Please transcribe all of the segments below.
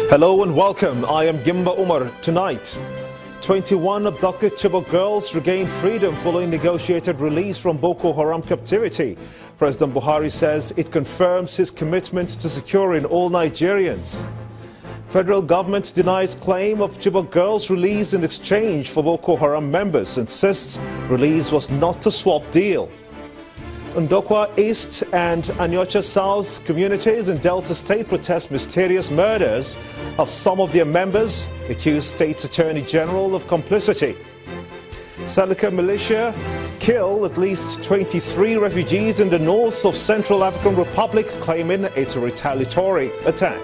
Hello and welcome. I am Gimba Umar. Tonight, 21 abducted Chibok girls regained freedom following negotiated release from Boko Haram captivity. President Buhari says it confirms his commitment to securing all Nigerians. Federal government denies claim of Chibok girls released in exchange for Boko Haram members, insists release was not a swap deal. Ndokwa East and Anyocha South communities in Delta State protest mysterious murders of some of their members, accused State Attorney General of complicity. Selika militia kill at least 23 refugees in the north of Central African Republic, claiming it's a retaliatory attack.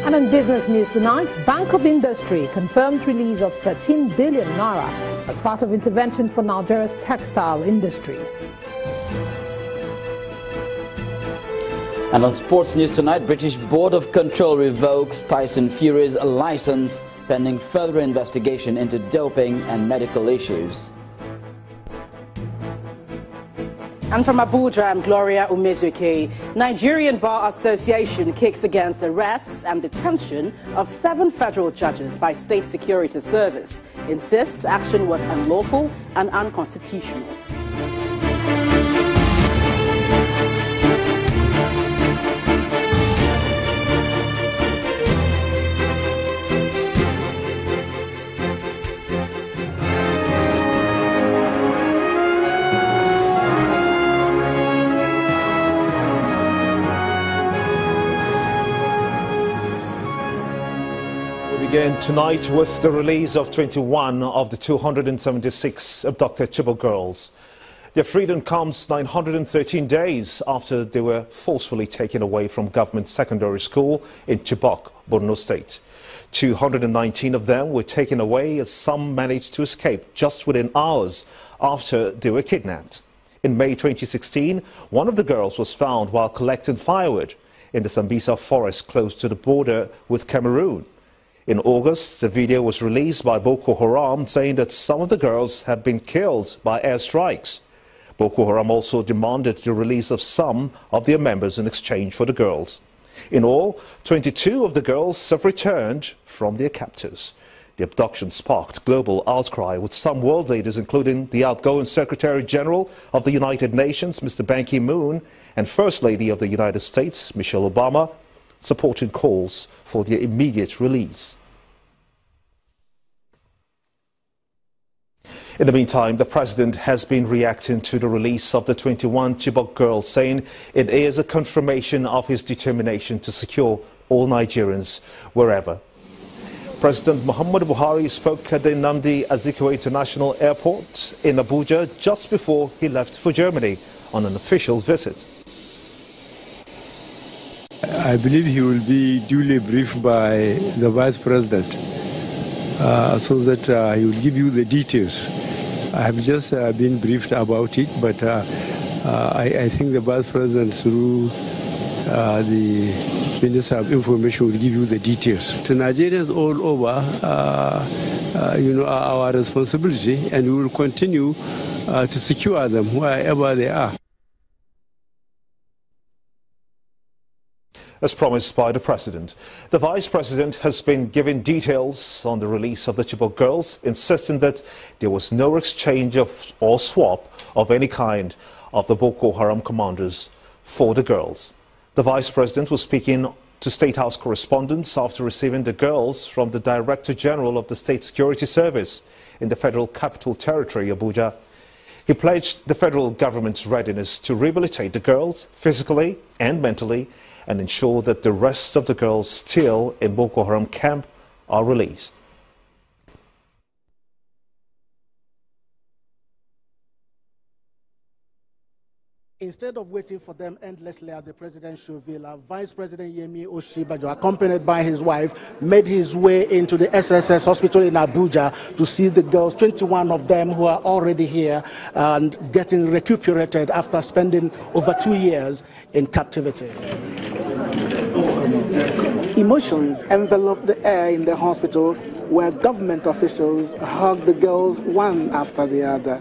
And in business news tonight, Bank of Industry confirmed release of 13 billion naira as part of intervention for Nigeria's textile industry. And on sports news tonight, British Board of Control revokes Tyson Fury's license pending further investigation into doping and medical issues. And from Abuja, I'm Gloria Umezuke. Nigerian Bar Association kicks against arrests and detention of 7 federal judges by State Security Service. Insists action was unlawful and unconstitutional. Begin tonight with the release of 21 of the 276 abducted Chibok girls. Their freedom comes 913 days after they were forcefully taken away from government secondary school in Chibok, Borno State. 219 of them were taken away as some managed to escape just within hours after they were kidnapped. In May 2016, one of the girls was found while collecting firewood in the Sambisa forest close to the border with Cameroon. In August, the video was released by Boko Haram saying that some of the girls had been killed by airstrikes. Boko Haram also demanded the release of some of their members in exchange for the girls. In all, 22 of the girls have returned from their captors. The abduction sparked global outcry, with some world leaders, including the outgoing Secretary General of the United Nations, Mr. Ban Ki-moon, and First Lady of the United States, Michelle Obama, supporting calls for their immediate release. In the meantime, the president has been reacting to the release of the 21 Chibok girls, saying it is a confirmation of his determination to secure all Nigerians wherever. President Muhammadu Buhari spoke at the Nnamdi Azikiwe International Airport in Abuja just before he left for Germany on an official visit. I believe he will be duly briefed by the Vice President so that he will give you the details. I have just been briefed about it, but I think the Vice President, through the Minister of Information, will give you the details. To Nigerians all over, our responsibility, and we will continue to secure them wherever they are. As promised by the President, the Vice President has been given details on the release of the Chibok girls, insisting that there was no exchange of or swap of any kind of the Boko Haram commanders for the girls. The Vice President was speaking to State House correspondents after receiving the girls from the Director General of the State Security Service in the Federal Capital Territory, Abuja. He pledged the federal government's readiness to rehabilitate the girls physically and mentally, and ensure that the rest of the girls still in Boko Haram camp are released. Instead of waiting for them endlessly at the presidential villa, Vice President Yemi Oshibajo, accompanied by his wife, made his way into the SSS hospital in Abuja to see the girls, 21 of them who are already here and getting recuperated after spending over 2 years in captivity. Emotions enveloped the air in the hospital, where government officials hugged the girls one after the other.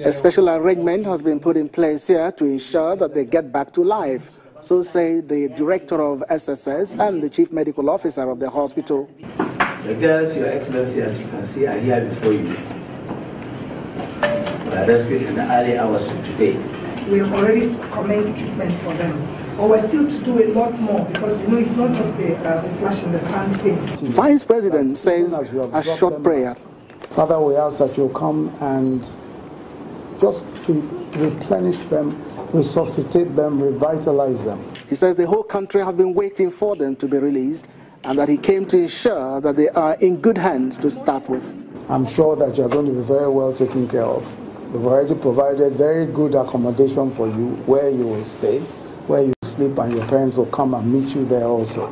A special arrangement has been put in place here to ensure that they get back to life. So say the director of SSS and the chief medical officer of the hospital. The girls, Your Excellency, as you can see, are here before you. We are rescued in the early hours of today. We have already commenced treatment for them. But we're still to do a lot more because, you know, it's not just a flash in the pan thing. Vice President says a short prayer. Father, we ask that you come and just to replenish them, resuscitate them, revitalize them. He says the whole country has been waiting for them to be released and that he came to ensure that they are in good hands to start with. I'm sure that you're going to be very well taken care of. We've already provided very good accommodation for you where you will stay, where you sleep, and your parents will come and meet you there also.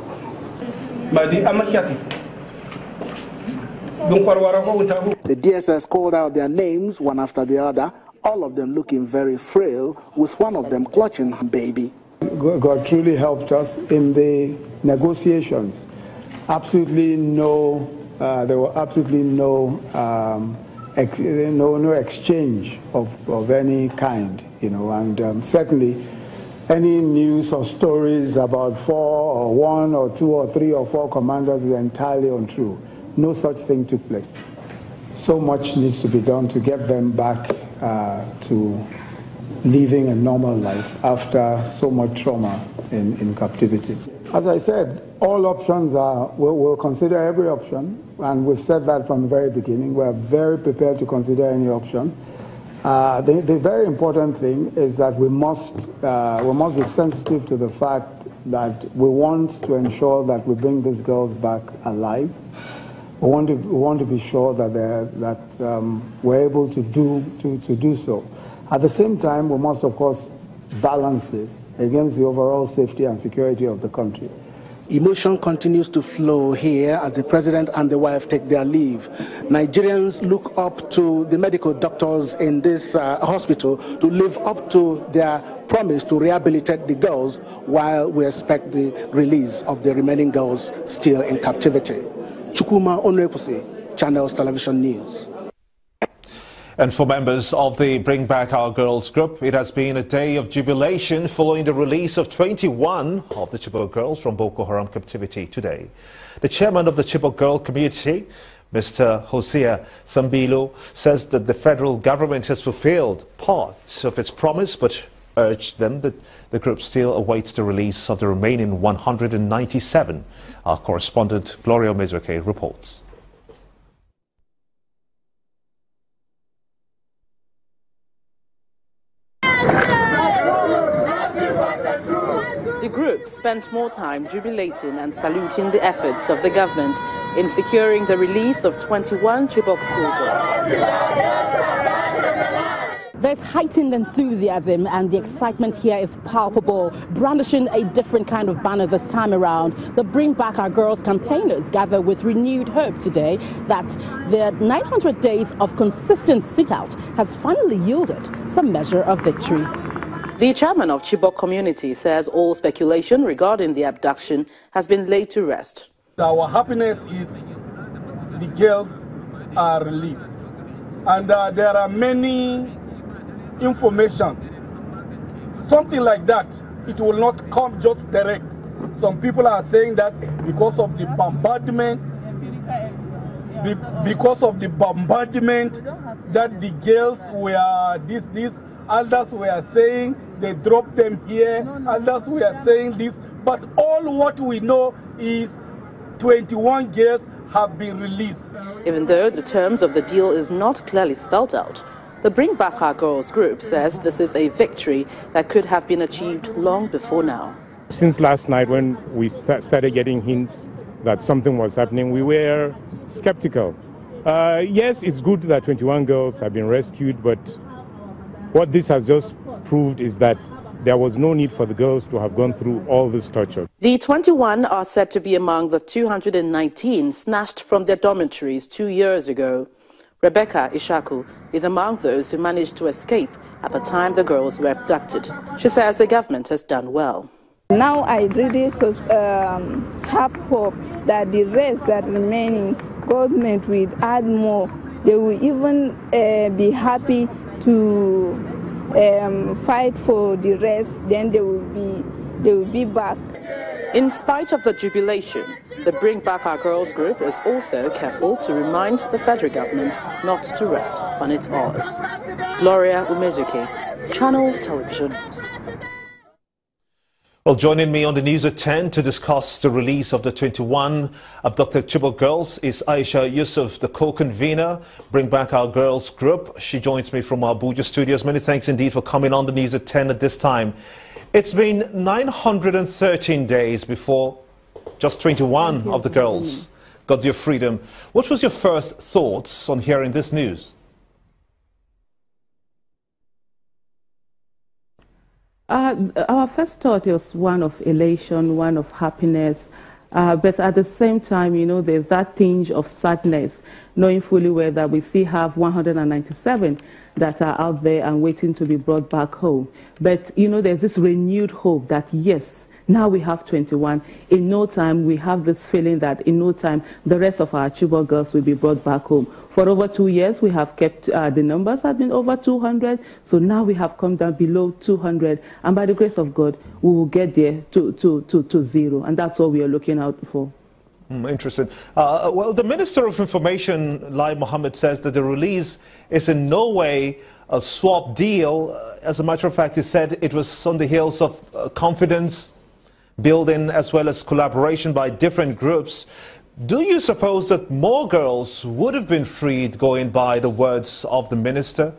The DSS called out their names one after the other, all of them looking very frail, with one of them clutching a baby. God truly helped us in the negotiations. Absolutely no, there were absolutely no exchange of any kind, you know, and certainly any news or stories about 4 or 1 or 2 or 3 or 4 commanders is entirely untrue. No such thing took place. So much needs to be done to get them back to living a normal life after so much trauma in captivity. As I said, all options are, we'll consider every option, and we've said that from the very beginning. We're very prepared to consider any option. The very important thing is that we must be sensitive to the fact that we want to ensure that we bring these girls back alive. We want to be sure that we're able to do so. At the same time, we must, of course, balance this against the overall safety and security of the country. Emotion continues to flow here as the president and the wife take their leave. Nigerians look up to the medical doctors in this hospital to live up to their promise to rehabilitate the girls while we expect the release of the remaining girls still in captivity. Chukuma Onwekusi, Channels Television News. And for members of the Bring Back Our Girls group, it has been a day of jubilation following the release of 21 of the Chibok girls from Boko Haram captivity today. The chairman of the Chibok girl community, Mr. Hosea Sambilo, says that the federal government has fulfilled parts of its promise, but urged them that the group still awaits the release of the remaining 197. Our correspondent Gloria Mezreke reports. The group spent more time jubilating and saluting the efforts of the government in securing the release of 21 Chibok schoolgirls. There's heightened enthusiasm and the excitement here is palpable. Brandishing a different kind of banner this time around, the Bring Back Our Girls campaigners gather with renewed hope today that the 900 days of consistent sit-out has finally yielded some measure of victory. The chairman of Chibok community says all speculation regarding the abduction has been laid to rest. Our happiness is the girls are released. And there are many information. Something like that, it will not come just direct. Some people are saying that because of the bombardment, that the girls were this. Others were saying they dropped them here. Others were saying this. But all what we know is 21 girls have been released. Even though the terms of the deal is not clearly spelled out, the Bring Back Our Girls group says this is a victory that could have been achieved long before now. Since last night when we started getting hints that something was happening, we were skeptical. Yes, it's good that 21 girls have been rescued, but what this has just proved is that there was no need for the girls to have gone through all this torture. The 21 are said to be among the 219 snatched from their dormitories 2 years ago. Rebecca Ishaku is among those who managed to escape at the time the girls were abducted. She says the government has done well. Now I really have hope that the rest that remaining, government will add more. They will even be happy to fight for the rest, then they will be back. In spite of the jubilation, the Bring Back Our Girls group is also careful to remind the federal government not to rest on its oars. Gloria Umezuke, Channels Television News. Well, joining me on the news at 10 to discuss the release of the 21 abducted Chibok girls is Aisha Yusuf, the co-convener, Bring Back Our Girls group. She joins me from our Abuja studios. Many thanks indeed for coming on the news at 10 at this time. It's been 913 days before just 21 of the girls got their freedom. What was your first thoughts on hearing this news? Our first thought was one of elation, one of happiness, but at the same time, you know, there's that tinge of sadness, knowing fully well that we still have 197 that are out there and waiting to be brought back home. But, you know, there's this renewed hope that, yes, now we have 21. In no time, we have this feeling that in no time, the rest of our Chibok girls will be brought back home. For over 2 years, we have kept, the numbers have been over 200. So now we have come down below 200. And by the grace of God, we will get there to zero. And that's what we are looking out for. Interesting. Well, the Minister of Information, Lai Mohammed, says that the release is in no way a swap deal. As a matter of fact, he said it was on the heels of confidence building as well as collaboration by different groups. Do you suppose that more girls would have been freed going by the words of the minister?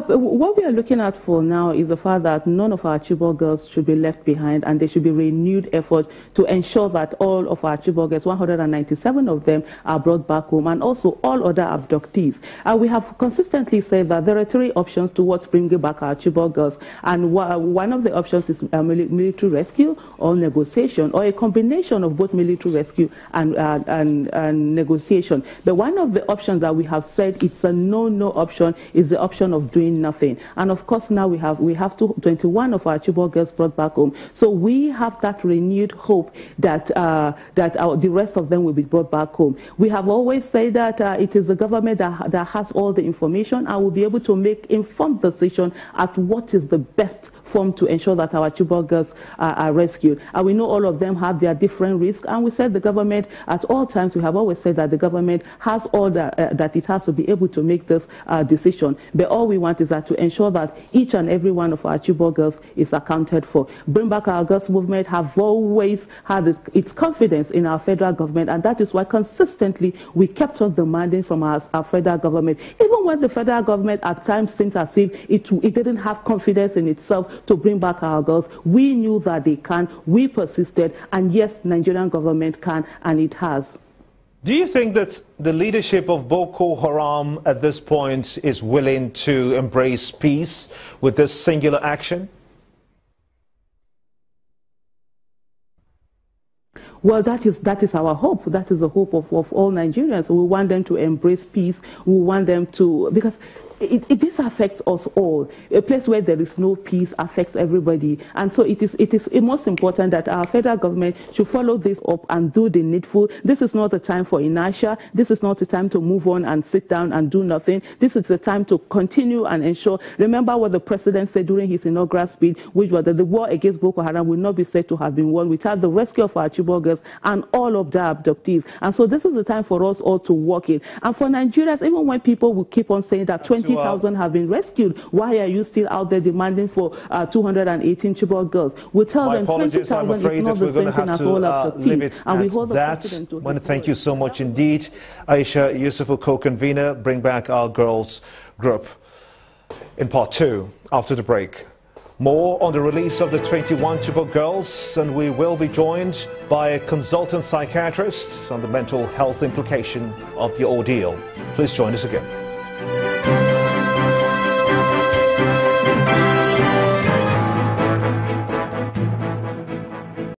What we are looking at for now is the fact that none of our Chibok girls should be left behind, and there should be renewed effort to ensure that all of our Chibok girls, 197 of them, are brought back home, and also all other abductees. We have consistently said that there are 3 options towards bringing back our Chibok girls, and one of the options is military rescue or negotiation, or a combination of both military rescue and negotiation. But one of the options that we have said it's a no option is the option of doing nothing. And of course now we have 21 of our Chibok girls brought back home. So we have that renewed hope that the rest of them will be brought back home. We have always said that it is the government that has all the information and will be able to make informed decision at what is the best form to ensure that our Chibok girls are rescued. And we know all of them have their different risks, and we said the government at all times, we have always said that the government has all that it has to be able to make this decision. But all we want is that to ensure that each and every one of our Chibok girls is accounted for. Bring Back Our Girls movement have always had its confidence in our federal government, and that is why consistently we kept on demanding from our federal government, even when the federal government at times seemed as if it didn't have confidence in itself to bring back our girls. We knew that they can, we persisted, and yes, Nigerian government can, and it has. Do you think that the leadership of Boko Haram at this point is willing to embrace peace with this singular action? Well, that is our hope. That is the hope of all Nigerians. We want them to embrace peace. We want them to, because this affects us all. A place where there is no peace affects everybody. And so it is most important that our federal government should follow this up and do the needful. This is not a time for inertia. This is not a time to move on and sit down and do nothing. This is the time to continue and ensure. Remember what the president said during his inaugural speech, which was that the war against Boko Haram will not be said to have been won without the rescue of our Chibok girls and all of the abductees. And so this is the time for us all to work it. And for Nigerians, even when people will keep on saying that 20,000 have been rescued, why are you still out there demanding for 218 Chibok girls? We tell them 20,000 is not the same thing as all abductees. And we hold that. I want to thank you so much indeed, Aisha Yusuf, co-convener, Bring Back Our Girls group. In part 2, after the break, more on the release of the 21 Chibok girls, and we will be joined by a consultant psychiatrist on the mental health implication of the ordeal. Please join us again.